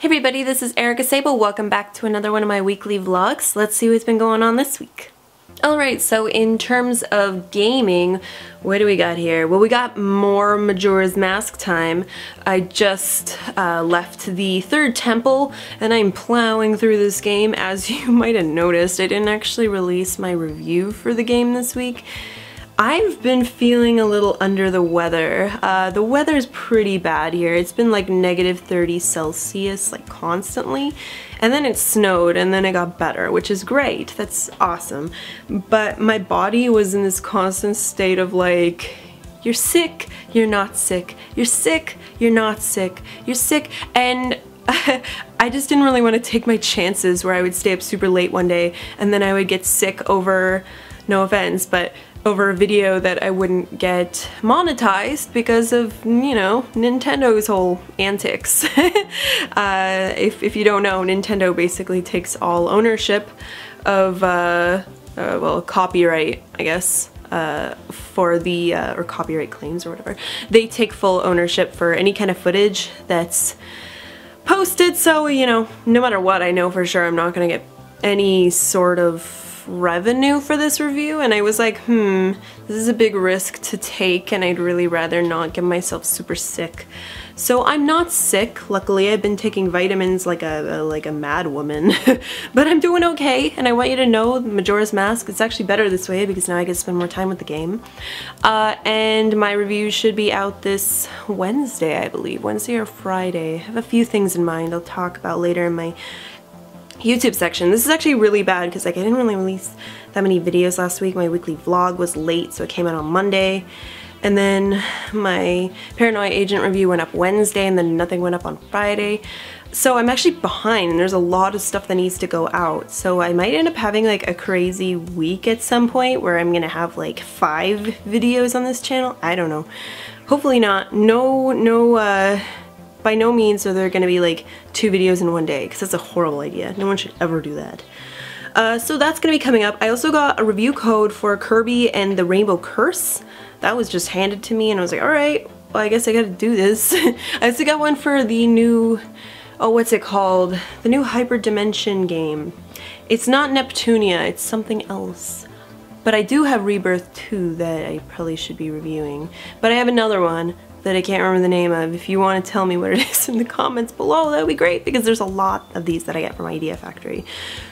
Hey everybody, this is Erica Sable. Welcome back to another one of my weekly vlogs. Let's see what's been going on this week. Alright, so in terms of gaming, what do we got here? Well, we got more Majora's Mask time. I just left the third temple and I'm plowing through this game. As you might have noticed, I didn't actually release my review for the game this week. I've been feeling a little under the weather. The weather's pretty bad here. It's been like -30°C like constantly, and then it snowed and then it got better, which is great. That's awesome. But my body was in this constant state of like, you're sick, you're not sick, you're sick, you're not sick, you're sick, and I just didn't really want to take my chances where I would stay up super late one day and then I would get sick over, no offense, but over a video that I wouldn't get monetized because of, you know, Nintendo's whole antics. If you don't know, Nintendo basically takes all ownership of, well, copyright, I guess, for the, or copyright claims or whatever. They take full ownership for any kind of footage that's posted, so, you know, no matter what, I know for sure I'm not gonna get any sort of revenue for this review, and I was like, this is a big risk to take and I'd really rather not get myself super sick. So I'm not sick, luckily. I've been taking vitamins like a mad woman, but I'm doing okay, and I want you to know Majora's Mask is actually better this way because now I get to spend more time with the game. And my review should be out this Wednesday, I believe, Wednesday or Friday. I have a few things in mind I'll talk about later in my YouTube section. This is actually really bad because like I didn't really release that many videos last week. My weekly vlog was late, so it came out on Monday, and then my Paranoia Agent review went up Wednesday, and then nothing went up on Friday. So I'm actually behind, and there's a lot of stuff that needs to go out. So I might end up having like a crazy week at some point where I'm gonna have like 5 videos on this channel. I don't know. Hopefully not. By no means are there going to be like 2 videos in one day, because that's a horrible idea. No one should ever do that. So that's going to be coming up. I also got a review code for Kirby and the Rainbow Curse. That was just handed to me and I was like, alright, well I guess I gotta do this. I also got one for the new, oh what's it called? The new Hyperdimension game. It's not Neptunia, it's something else. But I do have Rebirth 2 that I probably should be reviewing. But I have another one that I can't remember the name of. If you want to tell me what it is in the comments below, that would be great, because there's a lot of these that I get from Idea Factory.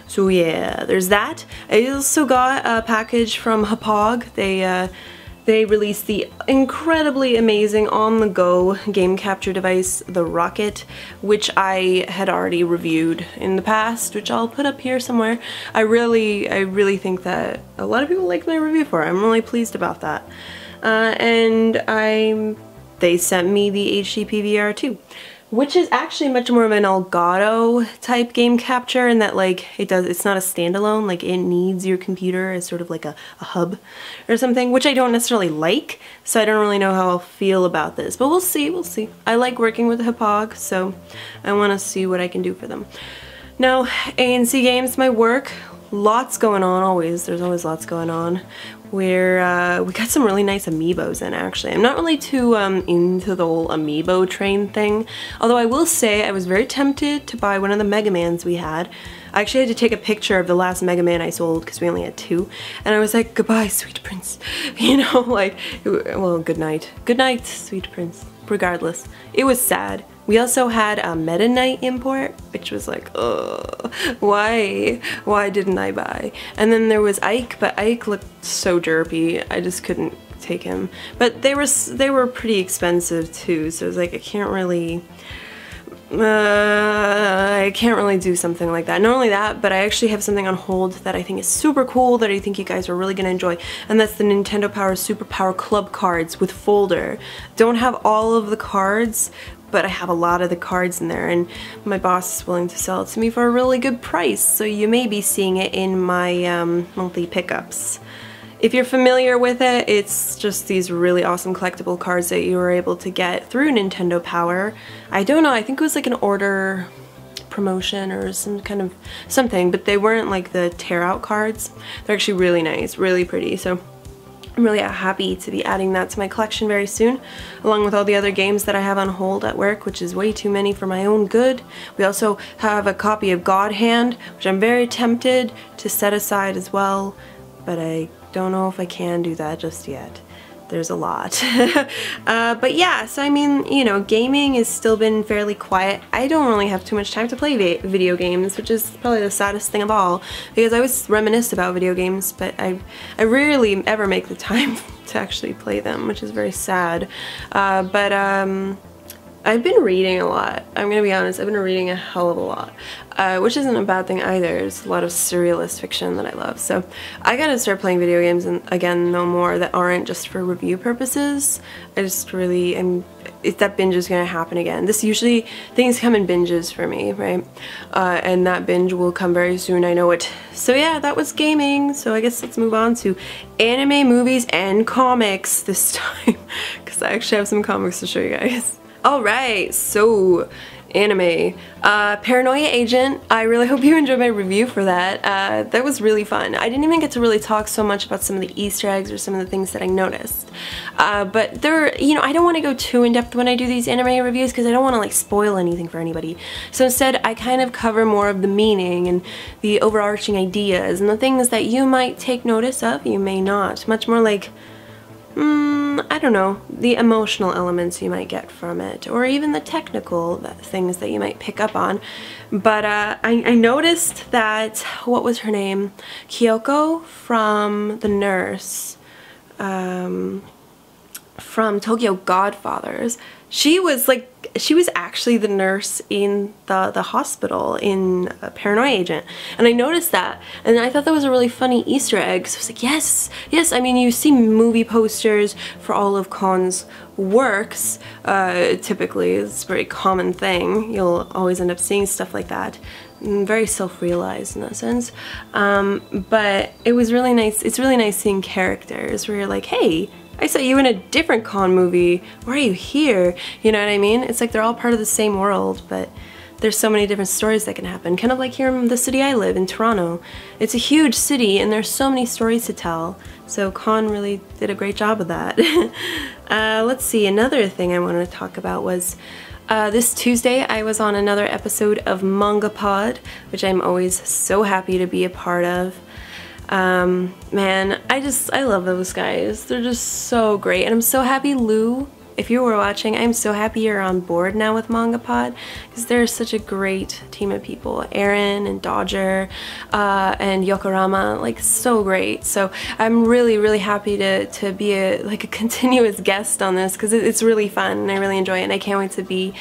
So yeah, there's that. I also got a package from Hapog. They released the incredibly amazing on-the-go game capture device, the Rocket, which I had already reviewed in the past, which I'll put up here somewhere. I really think that a lot of people like my review for it. I'm really pleased about that. They sent me the HD PVR too, which is actually much more of an Elgato type game capture, in that like it's not a standalone, like it needs your computer as sort of like a hub or something, which I don't necessarily like, so I don't really know how I'll feel about this, but we'll see, we'll see. I like working with Hapog, so I want to see what I can do for them. Now, ANC Games, my work, lots going on always. There's always lots going on. We got some really nice amiibos in, actually. I'm not really too into the whole amiibo train thing, although I will say I was very tempted to buy one of the Mega Mans we had. I actually had to take a picture of the last Mega Man I sold because we only had 2, and I was like, goodbye, sweet prince. You know, like, well, good night. Good night, sweet prince. Regardless, it was sad. We also had a Meta Knight import, which was like, ugh, why didn't I buy? And then there was Ike, but Ike looked so derpy, I just couldn't take him. But they were pretty expensive too, so it was like, I can't really do something like that. Not only that, but I actually have something on hold that I think is super cool that I think you guys are really gonna enjoy, and that's the Nintendo Power Super Power Club cards with folder. Don't have all of the cards, but I have a lot of the cards in there, and my boss is willing to sell it to me for a really good price, so you may be seeing it in my monthly pickups. If you're familiar with it, it's just these really awesome collectible cards that you were able to get through Nintendo Power. I don't know, I think it was like an order promotion or some kind of something, but they weren't like the tear out cards. They're actually really nice, really pretty, so I'm really happy to be adding that to my collection very soon, along with all the other games that I have on hold at work, which is way too many for my own good. We also have a copy of God Hand, which I'm very tempted to set aside as well, but I don't know if I can do that just yet. There's a lot. But yeah, so I mean, you know, gaming has still been fairly quiet. I don't really have too much time to play video games, which is probably the saddest thing of all, because I always reminisce about video games, but I rarely ever make the time to actually play them, which is very sad. I've been reading a lot. I'm gonna be honest, I've been reading a hell of a lot, which isn't a bad thing either. There's a lot of surrealist fiction that I love. So I gotta start playing video games, and again, no more, that aren't just for review purposes. I just really am, that binge is gonna happen again. This usually, things come in binges for me, right? And that binge will come very soon, I know it. So yeah, that was gaming. So I guess let's move on to anime, movies, and comics this time, because I actually have some comics to show you guys. Alright, so anime. Paranoia Agent. I really hope you enjoyed my review for that. That was really fun. I didn't even get to really talk so much about some of the Easter eggs or some of the things that I noticed. But there, you know, I don't want to go too in depth when I do these anime reviews because I don't want to like spoil anything for anybody. So instead, I kind of cover more of the meaning and the overarching ideas and the things that you might take notice of, you may not. Much more like, I don't know, the emotional elements you might get from it, or even the technical things that you might pick up on. But I noticed that, what was her name? Kyoko from The Nurse, from Tokyo Godfathers. She was actually the nurse in the hospital in Paranoia Agent, and I noticed that, and I thought that was a really funny Easter egg. So I was like, yes, yes. I mean, you see movie posters for all of Kon's works. Typically, it's a very common thing. You'll always end up seeing stuff like that. Very self-realized in that sense. But it was really nice. It's really nice seeing characters where you're like, hey, I saw you in a different Kon movie. Why are you here? You know what I mean? It's like they're all part of the same world, but there's so many different stories that can happen. Kind of like here in the city I live, in Toronto. It's a huge city and there's so many stories to tell. So Kon really did a great job of that. Let's see, another thing I wanted to talk about was this Tuesday I was on another episode of Manga Pod, which I'm always so happy to be a part of. Man, I love those guys. They're just so great, and I'm so happy, Lou, if you were watching, I'm so happy you're on board now with Manga Pod, because they're such a great team of people. Aaron and Dodger and Yokorama, like, so great. So I'm really happy to be a continuous guest on this, because it's really fun and I really enjoy it, and I can't wait to be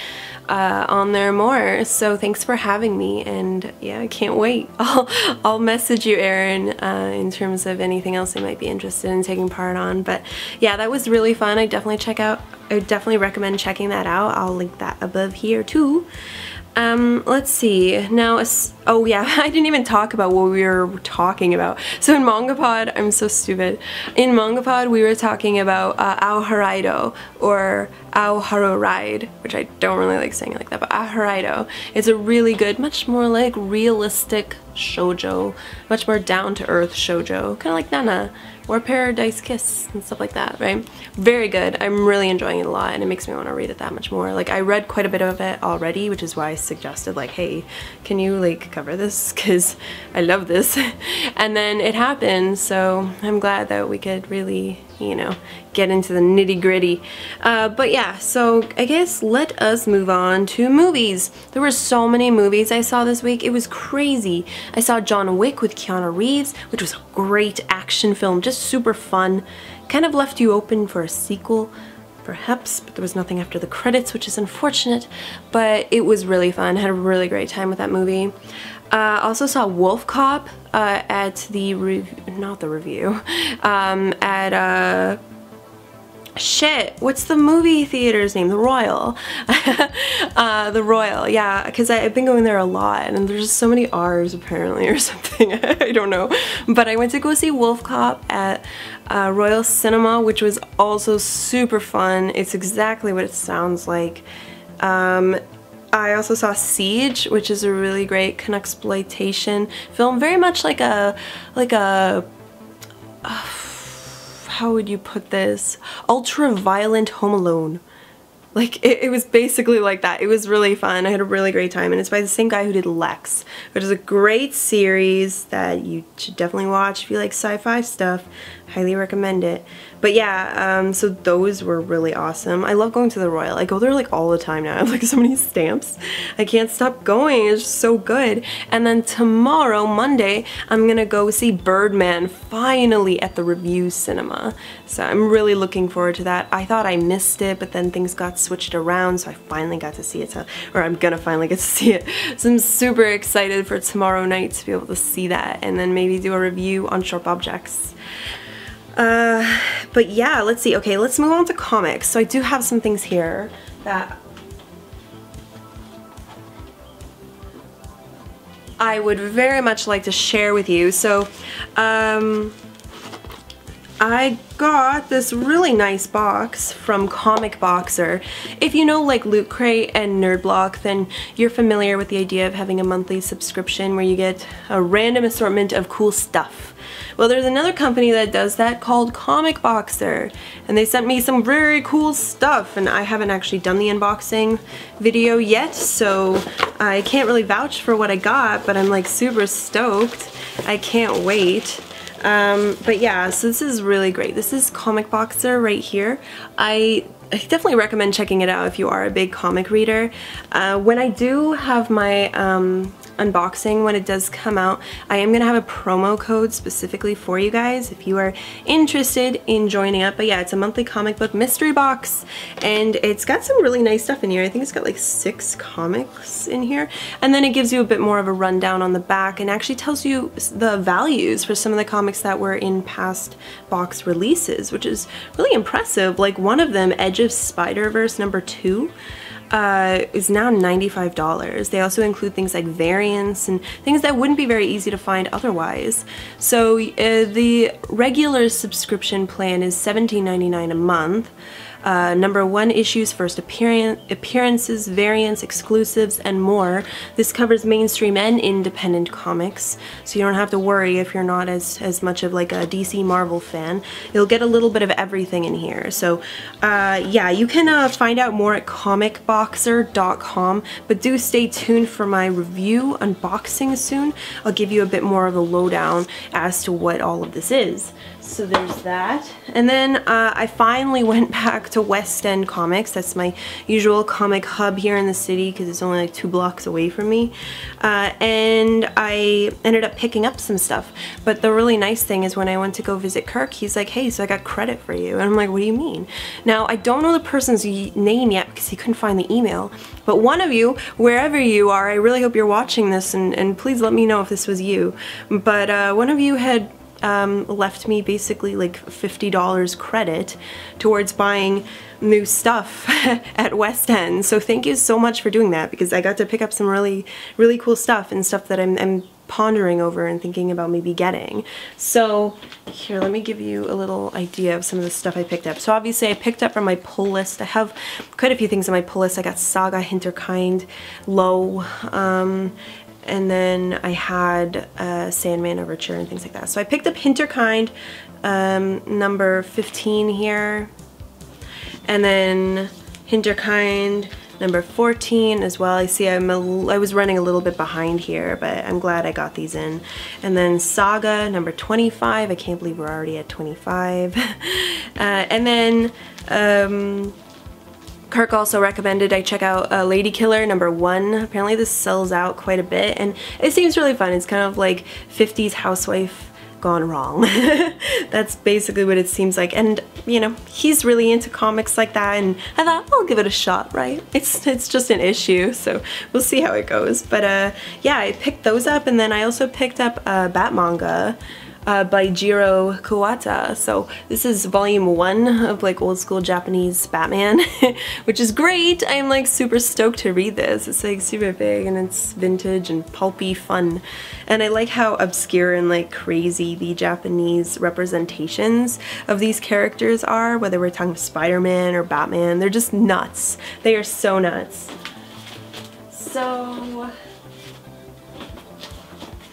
on there more. So thanks for having me, and yeah, I can't wait. I'll message you, Aaron, in terms of anything else I might be interested in taking part on. But yeah, that was really fun. I definitely recommend checking that out. I'll link that above here too. Let's see. Now, oh yeah, I didn't even talk about what we were talking about. So in Manga Pod, I'm so stupid. In Manga Pod, we were talking about Ao Haraido, or Ao Haru Ride, which I don't really like saying it like that, but Ao Haraido. It's a really good, much more like realistic shoujo, much more down-to-earth shoujo, kind of like Nana, or Paradise Kiss and stuff like that, right? Very good. I'm really enjoying it a lot, and it makes me want to read it that much more. Like, I read quite a bit of it already, which is why I suggested, like, hey, can you like cover this, because I love this. And then it happened, so I'm glad that we could really, you know, get into the nitty-gritty. But yeah, so I guess let us move on to movies. There were so many movies I saw this week. It was crazy. I saw John Wick with Keanu Reeves, which was a great action film, just super fun. Kind of left you open for a sequel, perhaps, but there was nothing after the credits, which is unfortunate, but it was really fun. I had a really great time with that movie. Also saw Wolf Cop at the shit, what's the movie theater's name? The Royal. The Royal, yeah, because I've been going there a lot, and there's just so many R's apparently or something. I don't know. But I went to go see Wolf Cop at Royal Cinema, which was also super fun. It's exactly what it sounds like. I also saw Siege, which is a really great Canuxploitation film, very much like a how would you put this? Ultra violent Home Alone. Like, it was basically like that. It was really fun. I had a really great time, and it's by the same guy who did Lex, which is a great series that you should definitely watch if you like sci-fi stuff. Highly recommend it. But yeah, so those were really awesome. I love going to the Royal. I go there like all the time now. I have like so many stamps. I can't stop going. It's just so good. And then tomorrow, Monday, I'm gonna go see Birdman finally at the Review Cinema. So I'm really looking forward to that. I thought I missed it, but then things got switched around, so I finally got to see it. Or I'm gonna finally get to see it. So I'm super excited for tomorrow night to be able to see that and then maybe do a review on Sharp Objects. But yeah, let's see. Okay, let's move on to comics. So I do have some things here that I would very much like to share with you. So, I got this really nice box from ComicBoxer. If you know like Loot Crate and Nerd Block, then you're familiar with the idea of having a monthly subscription where you get a random assortment of cool stuff. Well, there's another company that does that called ComicBoxer, and they sent me some very cool stuff, and I haven't actually done the unboxing video yet, so I can't really vouch for what I got, but I'm like super stoked. I can't wait. But yeah, so this is really great. This is ComicBoxer right here. I definitely recommend checking it out if you are a big comic reader. When I do have my unboxing, when it does come out, I am gonna have a promo code specifically for you guys if you are interested in joining up. But yeah, it's a monthly comic book mystery box, and it's got some really nice stuff in here. I think it's got like 6 comics in here, and then it gives you a bit more of a rundown on the back and actually tells you the values for some of the comics that were in past box releases, which is really impressive. Like one of them, Edge of Spider-Verse #2, is now $95. They also include things like variants and things that wouldn't be very easy to find otherwise. So the regular subscription plan is $17.99 a month. #1 issues, first appearances, variants, exclusives, and more. This covers mainstream and independent comics, so you don't have to worry if you're not as much of like a DC Marvel fan. You'll get a little bit of everything in here. So yeah, you can find out more at comicboxer.com, but do stay tuned for my review unboxing soon. I'll give you a bit more of a lowdown as to what all of this is. So there's that. And then I finally went back to West End Comics. That's my usual comic hub here in the city because it's only like 2 blocks away from me. And I ended up picking up some stuff. But the really nice thing is when I went to go visit Kirk, he's like, hey, so I got credit for you. And I'm like, what do you mean? Now, I don't know the person's name yet because he couldn't find the email. But one of you, wherever you are, I really hope you're watching this, and please let me know if this was you. But one of you had left me basically like $50 credit towards buying new stuff at West End. So thank you so much for doing that, because I got to pick up some really cool stuff and stuff that I'm pondering over and thinking about maybe getting. So here, let me give you a little idea of some of the stuff I picked up. So obviously I picked up from my pull list. I have quite a few things on my pull list. I got Saga, Hinterkind, Low, and then I had Sandman Overture and things like that. So I picked up Hinterkind, number 15 here, and then Hinterkind number 14 as well. I see I was running a little bit behind here, but I'm glad I got these in. And then Saga number 25. I can't believe we're already at 25. And then Kirk also recommended I check out Lady Killer number 1. Apparently this sells out quite a bit, and it seems really fun. It's kind of like 50s housewife gone wrong. That's basically what it seems like, and you know, he's really into comics like that, and I thought I'll give it a shot, right? It's just an issue, so we'll see how it goes. But yeah, I picked those up, and then I also picked up Bat Manga by Jiro Kuwata. So this is volume 1 of like old school Japanese Batman, which is great. I'm like super stoked to read this. It's like super big and it's vintage and pulpy fun. And I like how obscure and like crazy the Japanese representations of these characters are, whether we're talking Spider-Man or Batman. They're just nuts. They are so nuts. So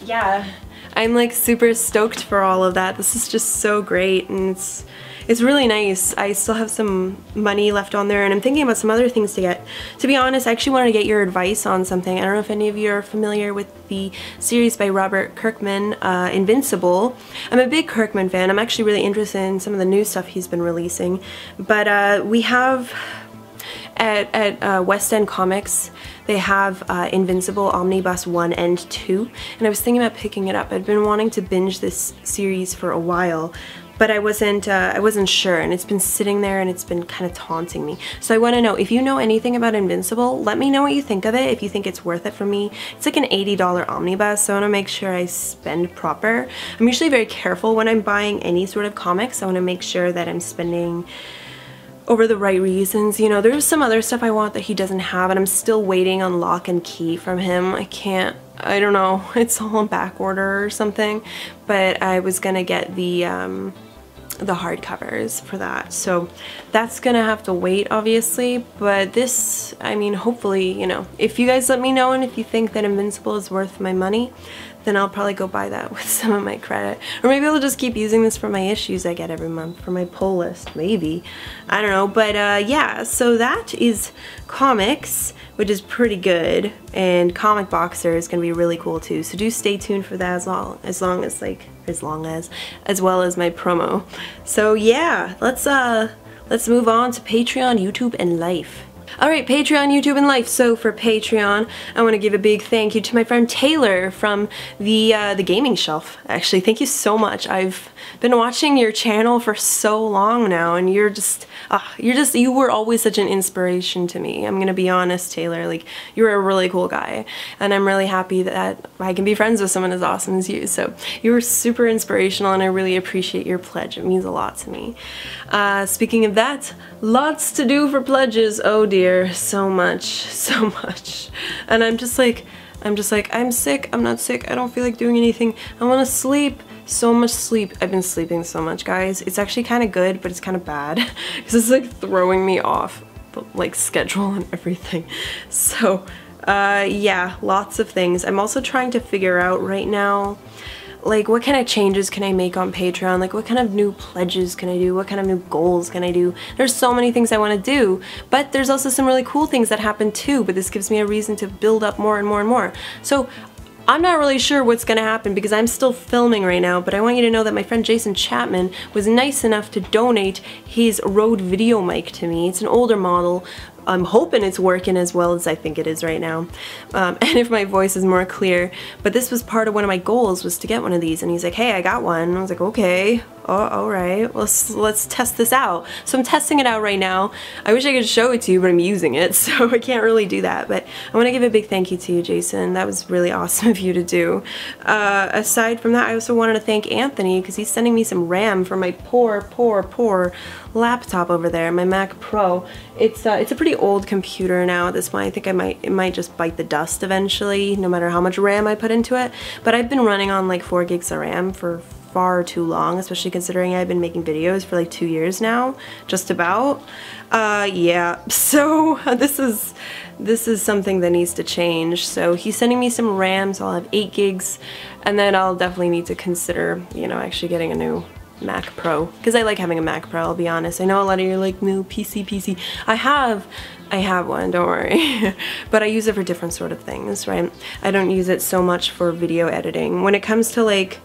yeah. I'm like super stoked for all of that. This is just so great, and it's really nice. I still have some money left on there, and I'm thinking about some other things to get. To be honest, I actually wanted to get your advice on something. I don't know if any of you are familiar with the series by Robert Kirkman, Invincible. I'm a big Kirkman fan. I'm actually really interested in some of the new stuff he's been releasing. But we have at West End Comics, they have Invincible Omnibus 1 and 2, and I was thinking about picking it up. I'd been wanting to binge this series for a while, but I wasn't sure, and it's been sitting there and it's been kind of taunting me. So I want to know, if you know anything about Invincible, let me know what you think of it, if you think it's worth it for me. It's like an $80 omnibus, so I want to make sure I spend proper. I'm usually very careful when I'm buying any sort of comics. I want to make sure that I'm spending over the right reasons. You know, there's some other stuff I want that he doesn't have, and I'm still waiting on Lock and Key from him. I don't know, it's all in back order or something, but I was gonna get the hardcovers for that, so that's gonna have to wait, obviously. But this, I mean, hopefully, you know, if you guys let me know, and if you think that Invincible is worth my money, then I'll probably go buy that with some of my credit. Or maybe I'll just keep using this for my issues I get every month, for my pull list, maybe. I don't know, but yeah, so that is comics, which is pretty good, and ComicBoxer is gonna be really cool too, so do stay tuned for that as well as my promo. So yeah, let's move on to Patreon, YouTube, and life. Alright, Patreon, YouTube, and life. So for Patreon, I want to give a big thank you to my friend Taylor from the Gaming Shelf. Actually, thank you so much. I've been watching your channel for so long now, and you were always such an inspiration to me. I'm gonna be honest, Taylor, like, you're a really cool guy, and I'm really happy that I can be friends with someone as awesome as you. So you were super inspirational, and I really appreciate your pledge. It means a lot to me. Speaking of that, lots to do for pledges. Oh dear, so much. And I'm sick, I'm not sick, I don't feel like doing anything, I want to sleep. So much sleep. I've been sleeping so much, guys. It's actually kind of good, but it's kind of bad because it's like throwing me off the like schedule and everything. So yeah, lots of things. I'm also trying to figure out right now, like, what kind of changes can I make on Patreon? Like, what kind of new pledges can I do? What kind of new goals can I do? There's so many things I want to do, but there's also some really cool things that happen too, but this gives me a reason to build up more and more and more. So I'm not really sure what's gonna happen because I'm still filming right now, but I want you to know that my friend Jason Chapman was nice enough to donate his Rode video mic to me. It's an older model. I'm hoping it's working as well as I think it is right now, and if my voice is more clear. But this was part of one of my goals, was to get one of these, and he's like, hey, I got one. And I was like, okay, alright, let's test this out. So I'm testing it out right now. I wish I could show it to you, but I'm using it, so I can't really do that. But I want to give a big thank you to you, Jason. That was really awesome of you to do. Aside from that, I also wanted to thank Anthony, because he's sending me some RAM for my poor laptop over there, my Mac Pro. It's a pretty old computer now at this point. I think it might just bite the dust eventually, no matter how much RAM I put into it. But I've been running on like 4 gigs of RAM for far too long, especially considering I've been making videos for like 2 years now, just about. Yeah, so this is something that needs to change. So he's sending me some RAM, so I'll have 8 gigs, and then I'll definitely need to consider, you know, actually getting a new Mac Pro, because I like having a Mac Pro, I'll be honest. I know a lot of you are like, no, PC. I have one, don't worry. But I use it for different sort of things, right? I don't use it so much for video editing. When it comes to like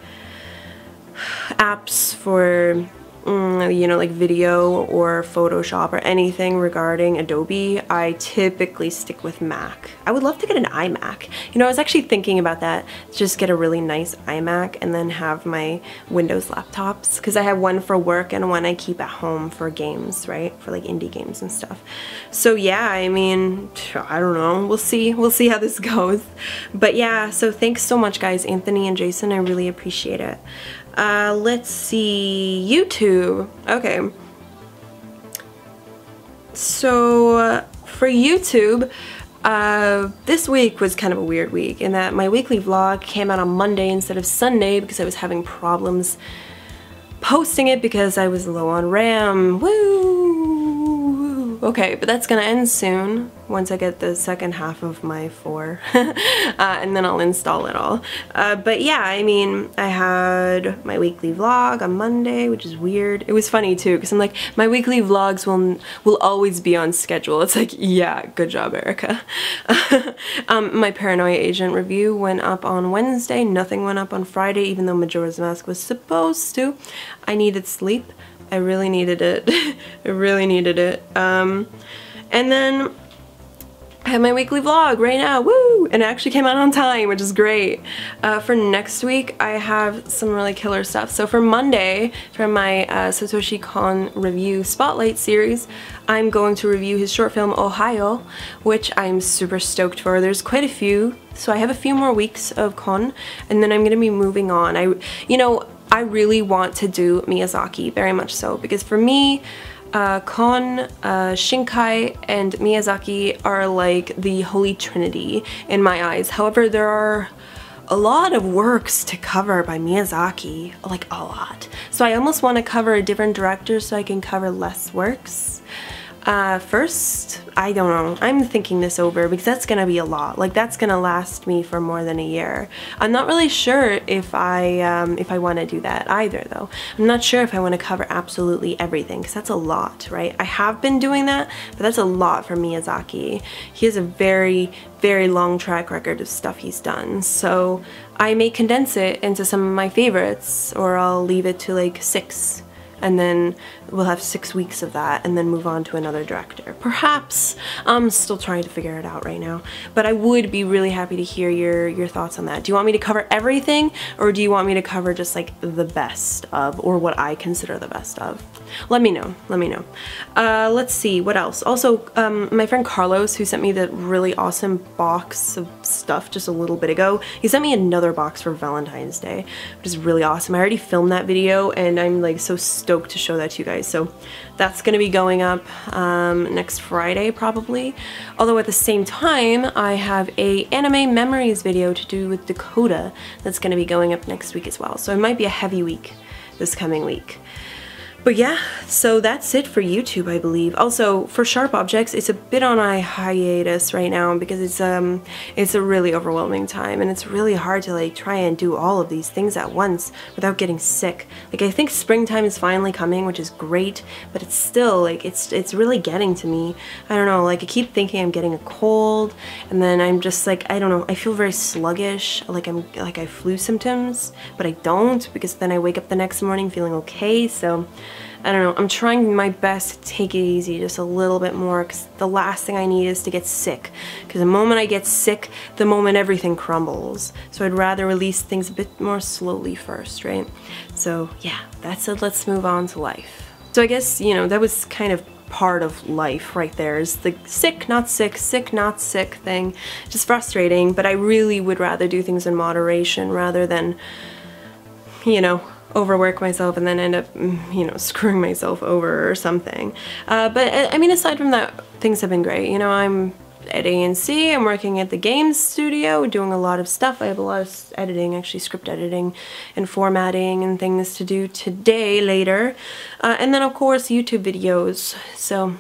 apps for you know, like video or Photoshop or anything regarding Adobe, I typically stick with Mac. I would love to get an iMac. You know, I was actually thinking about that, just get a really nice iMac and then have my Windows laptops, because I have one for work and one I keep at home for games, right? For like indie games and stuff. So yeah, I mean, I don't know. We'll see how this goes. But yeah, so thanks so much, guys, Anthony and Jason. I really appreciate it. Let's see, YouTube. Okay. So for YouTube, this week was kind of a weird week in that my weekly vlog came out on Monday instead of Sunday because I was having problems posting it because I was low on RAM. Woo! okay, but that's gonna end soon once I get the second half of my 4 and then I'll install it all. But yeah, I mean, I had my weekly vlog on Monday, which is weird. It was funny too, because I'm like, my weekly vlogs will always be on schedule. It's like, yeah, good job, Erica. My Paranoia Agent review went up on Wednesday. Nothing went up on Friday, even though Majora's Mask was supposed to. I needed sleep. I really needed it. I really needed it. And then I have my weekly vlog right now, woo! And it actually came out on time, which is great. For next week, I have some really killer stuff. So for Monday, for my Satoshi Kon review spotlight series, I'm going to review his short film Ohio, which I'm super stoked for. There's quite a few, so I have a few more weeks of Kon, and then I'm gonna be moving on. I really want to do Miyazaki, very much so, because for me, Kon, Shinkai, and Miyazaki are like the holy trinity in my eyes. However, there are a lot of works to cover by Miyazaki, like a lot. So I almost want to cover a different director so I can cover less works. First, I don't know, I'm thinking this over because that's gonna be a lot. Like, that's gonna last me for more than a year. I'm not really sure if I want to do that either, though. I'm not sure if I want to cover absolutely everything, because that's a lot, right? I have been doing that, but that's a lot for Miyazaki. He has a very, very long track record of stuff he's done, so I may condense it into some of my favorites, or I'll leave it to like 6. And then we'll have 6 weeks of that and then move on to another director. Perhaps. I'm still trying to figure it out right now. But I would be really happy to hear your thoughts on that. Do you want me to cover everything, or do you want me to cover just like the best of, or what I consider the best of? Let me know. Let me know. Let's see, what else? Also, my friend Carlos, who sent me the really awesome box of stuff just a little bit ago, he sent me another box for Valentine's Day, which is really awesome. I already filmed that video and I'm like so stoked to show that to you guys. So that's gonna be going up next Friday probably. Although at the same time, I have a anime memories video to do with Dakota that's gonna be going up next week as well. So it might be a heavy week this coming week. But yeah, so that's it for YouTube, I believe. Also, for Sharp Objects, it's a bit on a hiatus right now because it's a really overwhelming time, and it's really hard to like try and do all of these things at once without getting sick. Like, I think springtime is finally coming, which is great, but it's still like it's really getting to me. I don't know, like I keep thinking I'm getting a cold, and then I'm just like, I don't know, I feel very sluggish, like I have flu symptoms, but I don't, because then I wake up the next morning feeling okay. So I don't know, I'm trying my best to take it easy just a little bit more, because the last thing I need is to get sick. Because the moment I get sick, the moment everything crumbles. So I'd rather release things a bit more slowly first, right? So yeah, that's it. Let's move on to life. So I guess, you know, that was kind of part of life right there, is the sick, not sick, sick, not sick thing. Just frustrating, but I really would rather do things in moderation rather than, you know, overwork myself and then end up, you know, screwing myself over or something. But I mean, aside from that, things have been great. You know, I'm at ANC, I'm working at the games studio, doing a lot of stuff. I have a lot of editing, actually script editing and formatting and things to do today, later. And then of course YouTube videos. So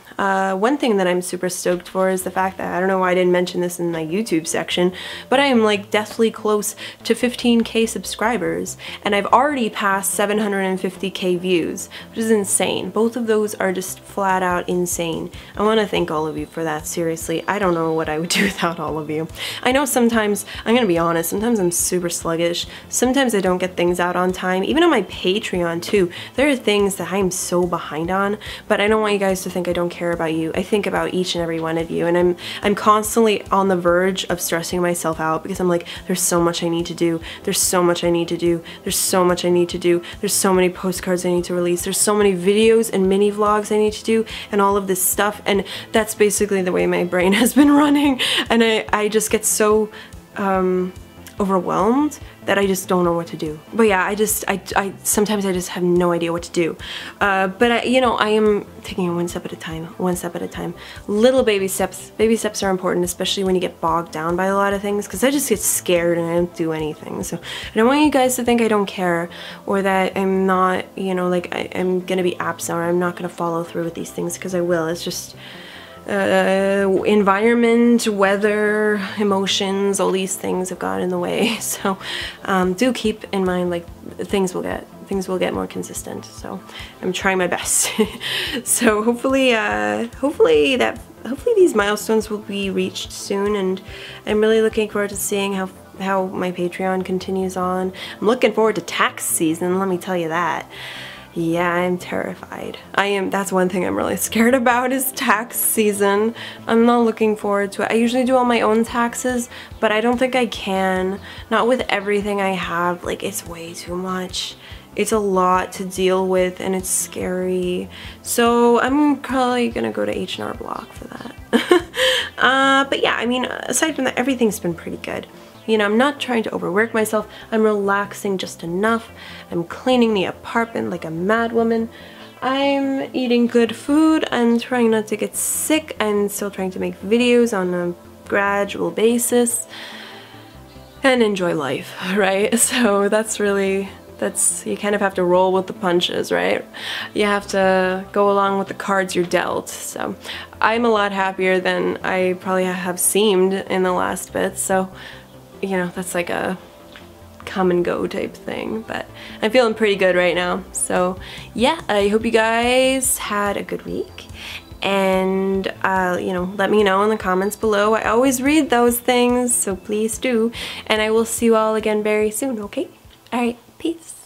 one thing that I'm super stoked for is the fact that, I don't know why I didn't mention this in my YouTube section, but I am like deathly close to 15K subscribers, and I've already passed 750K views, which is insane. Both of those are just flat out insane. I want to thank all of you for that, seriously. I don't know what I would do without all of you. I know sometimes, I'm gonna be honest, sometimes I'm super sluggish. Sometimes I don't get things out on time. Even on my Patreon too, there are things that I'm so behind on, but I don't want you guys to think I don't care about you. I think about each and every one of you, and I'm constantly on the verge of stressing myself out because I'm like, there's so much I need to do. There's so much I need to do. There's so much I need to do. There's so many postcards I need to release. There's so many videos and mini vlogs I need to do and all of this stuff, and that's basically the way my brain has been running, and I just get so overwhelmed that I just don't know what to do. But yeah, I sometimes I just have no idea what to do. But you know, I am taking it one step at a time, one step at a time. Little baby steps. Baby steps are important, especially when you get bogged down by a lot of things, because I just get scared and I don't do anything. So I don't want you guys to think I don't care, or that I'm not, you know, like I'm gonna be absent or I'm not gonna follow through with these things, because I will. It's just, environment, weather, emotions, all these things have gotten in the way. So do keep in mind, like, things will get more consistent. So I'm trying my best. So hopefully these milestones will be reached soon, and I'm really looking forward to seeing how my Patreon continues on. I'm looking forward to tax season, let me tell you that. Yeah, I'm terrified. That's one thing I'm really scared about, is tax season. I'm not looking forward to it. I usually do all my own taxes, but I don't think I can. Not with everything I have. Like, it's way too much. It's a lot to deal with, and it's scary. So I'm probably gonna go to H&R Block for that. But yeah, I mean, aside from that, everything's been pretty good. You know, I'm not trying to overwork myself. I'm relaxing just enough. I'm cleaning the apartment like a mad woman. I'm eating good food. I'm trying not to get sick. I'm still trying to make videos on a gradual basis and enjoy life, right? So you kind of have to roll with the punches, right? You have to go along with the cards you're dealt. So I'm a lot happier than I probably have seemed in the last bit. So, you know, that's like a come and go type thing, but I'm feeling pretty good right now. So yeah, I hope you guys had a good week, and you know, let me know in the comments below. I always read those things, so please do, and I will see you all again very soon, okay? All right, peace.